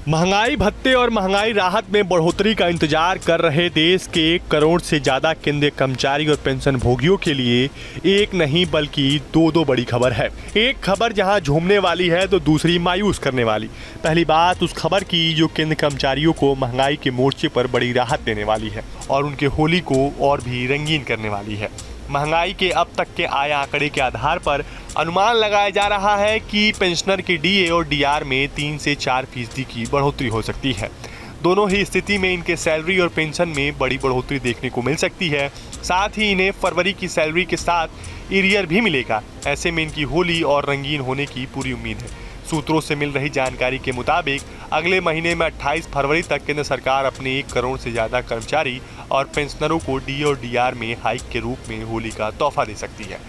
महंगाई भत्ते और महंगाई राहत में बढ़ोतरी का इंतजार कर रहे देश के 1 करोड़ से ज्यादा केंद्रीय कर्मचारी और पेंशन भोगियों के लिए एक नहीं बल्कि दो बड़ी खबर है। एक खबर जहां झूमने वाली है तो दूसरी मायूस करने वाली। पहली बात उस खबर की जो केंद्र कर्मचारियों को महंगाई के मोर्चे पर बड़ी राहत देने वाली है और उनके होली को और भी रंगीन करने वाली है। महंगाई के अब तक के आए आंकड़े के आधार पर अनुमान लगाया जा रहा है कि पेंशनर की डीए और डीआर में 3 से 4% की बढ़ोतरी हो सकती है। दोनों ही स्थिति में इनके सैलरी और पेंशन में बड़ी बढ़ोतरी देखने को मिल सकती है। साथ ही इन्हें फरवरी की सैलरी के साथ एरियर भी मिलेगा। ऐसे में इनकी होली और रंगीन होने की पूरी उम्मीद है। सूत्रों से मिल रही जानकारी के मुताबिक अगले महीने में 28 फरवरी तक केंद्र सरकार अपने 1 करोड़ से ज़्यादा कर्मचारी और पेंशनरों को डी और डीआर में हाइक के रूप में होली का तोहफा दे सकती है।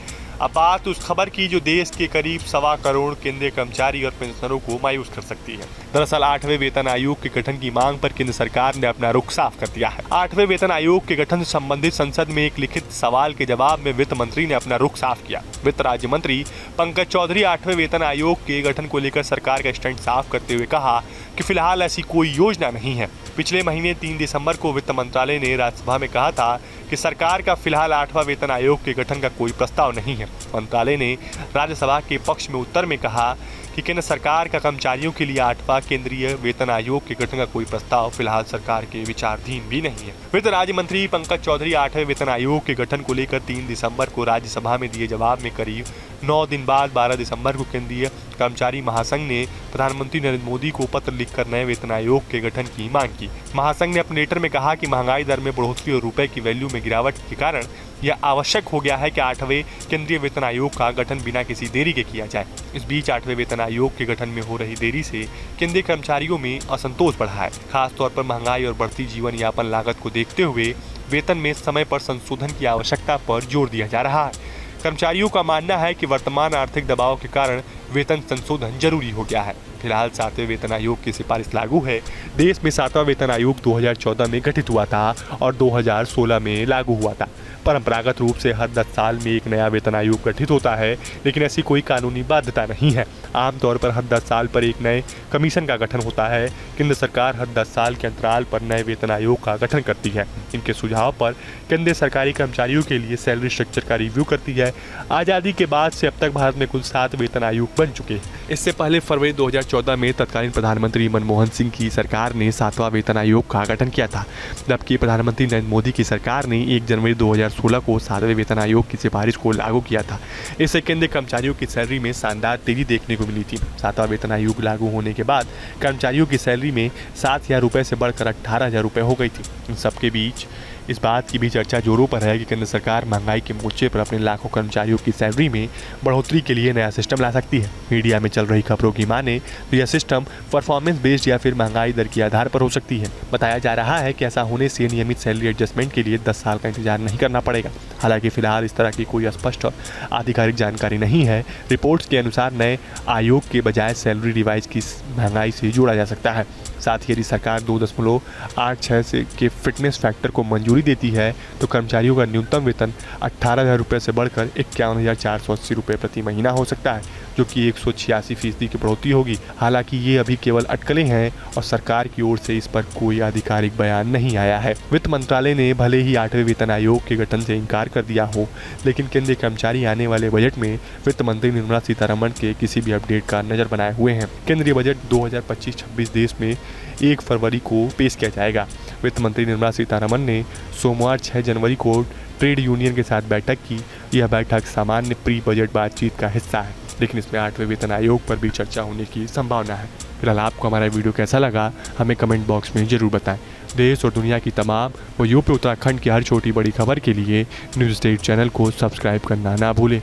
अब बात उस खबर की जो देश के करीब 1.25 करोड़ केंद्रीय कर्मचारी और पेंशनरों को मायूस कर सकती है। दरअसल 8वें वेतन आयोग के गठन की मांग पर केंद्र सरकार ने अपना रुख साफ कर दिया है। 8वें वेतन आयोग के गठन से संबंधित संसद में एक लिखित सवाल के जवाब में वित्त मंत्री ने अपना रुख साफ किया। वित्त राज्य मंत्री पंकज चौधरी 8वें वेतन आयोग के गठन को लेकर सरकार का स्टैंड साफ करते हुए कहा कि फिलहाल ऐसी कोई योजना नहीं है। पिछले महीने 3 दिसंबर को वित्त मंत्रालय ने राज्यसभा में कहा था कि सरकार का फिलहाल 8वां वेतन आयोग के गठन का कोई प्रस्ताव नहीं है। मंत्रालय ने राज्यसभा के पक्ष में उत्तर में कहा कि केंद्र सरकार का कर्मचारियों के लिए 8वां केंद्रीय वेतन आयोग के गठन का कोई प्रस्ताव फिलहाल सरकार के विचाराधीन भी नहीं है। वित्त राज्य मंत्री पंकज चौधरी 8वें वेतन आयोग के गठन को लेकर 3 दिसंबर को राज्यसभा में दिए जवाब में करीब 9 दिन बाद 12 दिसंबर को केंद्रीय कर्मचारी महासंघ ने प्रधानमंत्री नरेंद्र मोदी को पत्र लिखकर नए वेतन आयोग के गठन की मांग की। महासंघ ने अपने लेटर में कहा कि महंगाई दर में बढ़ोतरी और रुपए की वैल्यू में गिरावट के कारण यह आवश्यक हो गया है कि 8वें केंद्रीय वेतन आयोग का गठन बिना किसी देरी के किया जाए। इस बीच 8वें वेतन आयोग के गठन में हो रही देरी से केंद्रीय कर्मचारियों में असंतोष बढ़ा है। खासतौर पर महंगाई और बढ़ती जीवन यापन लागत को देखते हुए वेतन में समय पर संशोधन की आवश्यकता पर जोर दिया जा रहा है। कर्मचारियों का मानना है कि वर्तमान आर्थिक दबाव के कारण वेतन संशोधन जरूरी हो गया है। फिलहाल 7वें वेतन आयोग की सिफारिश लागू है। देश में 7वां वेतन आयोग 2014 में गठित हुआ था और 2016 में लागू हुआ था। परंपरागत रूप से हर 10 साल में एक नया वेतन आयोग गठित होता है, लेकिन ऐसी कोई कानूनी बाध्यता नहीं है। आमतौर पर हर 10 साल पर एक नए कमीशन का गठन होता है। केंद्र सरकार हर 10 साल के अंतराल पर नए वेतन आयोग का गठन करती है। इनके सुझाव पर केंद्रीय सरकारी कर्मचारियों के लिए सैलरी स्ट्रक्चर का रिव्यू करती है। आज़ादी के बाद से अब तक भारत में कुल 7 वेतन आयोग बन चुके हैं। इससे पहले फरवरी 2014 में तत्कालीन प्रधानमंत्री मनमोहन सिंह की सरकार ने 7वां वेतन आयोग का गठन किया था, जबकि प्रधानमंत्री नरेंद्र मोदी की सरकार ने 1 जनवरी 2016 को 7वें वेतन आयोग की सिफारिश को लागू किया था। इससे केंद्रीय कर्मचारियों की सैलरी में शानदार तेजी देखने को मिली थी। 7वां वेतन आयोग लागू होने के बाद कर्मचारियों की सैलरी में 7,000 रुपये से बढ़कर 18,000 रुपये हो गई थी। इन सबके बीच इस बात की भी चर्चा जोरों पर है कि केंद्र सरकार महंगाई के मोर्चे पर अपने लाखों कर्मचारियों की सैलरी में बढ़ोतरी के लिए नया सिस्टम ला सकती है। मीडिया में चल रही खबरों की माने तो यह सिस्टम परफॉर्मेंस बेस्ड या फिर महंगाई दर के आधार पर हो सकती है। बताया जा रहा है कि ऐसा होने से नियमित सैलरी एडजस्टमेंट के लिए 10 साल का इंतजार नहीं करना पड़ेगा। हालांकि फिलहाल इस तरह की कोई स्पष्ट और आधिकारिक जानकारी नहीं है। रिपोर्ट्स के अनुसार नए आयोग के बजाय सैलरी रिवाइज की महंगाई से जोड़ा जा सकता है। साथ ही यदि सरकार 2.86 से के फिटनेस फैक्टर को मंजूरी देती है तो कर्मचारियों का न्यूनतम वेतन 18,000 रुपये से बढ़कर 51,480 रुपये प्रति महीना हो सकता है, जो कि 186% की बढ़ोतरी होगी। हालांकि ये अभी केवल अटकलें हैं और सरकार की ओर से इस पर कोई आधिकारिक बयान नहीं आया है। वित्त मंत्रालय ने भले ही 8वें वेतन आयोग के गठन से इनकार कर दिया हो, लेकिन केंद्रीय कर्मचारी आने वाले बजट में वित्त मंत्री निर्मला सीतारमण के किसी भी अपडेट का नजर बनाए हुए हैं। केंद्रीय बजट 2025-26 देश में 1 फरवरी को पेश किया जाएगा। वित्त मंत्री निर्मला सीतारमण ने सोमवार 6 जनवरी को ट्रेड यूनियन के साथ बैठक की। यह बैठक सामान्य प्री बजट बातचीत का हिस्सा है, लेकिन इसमें 8वें वेतन आयोग पर भी चर्चा होने की संभावना है। फिलहाल आपको हमारा वीडियो कैसा लगा हमें कमेंट बॉक्स में जरूर बताएं। देश और दुनिया की तमाम व यूपी उत्तराखंड की हर छोटी बड़ी खबर के लिए न्यूज़ स्टेट चैनल को सब्सक्राइब करना ना भूलें।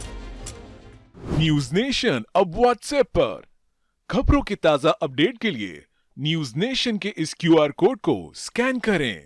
न्यूज नेशन अब व्हाट्सएप पर खबरों की ताजा अपडेट के लिए न्यूज नेशन के इस QR कोड को स्कैन करें।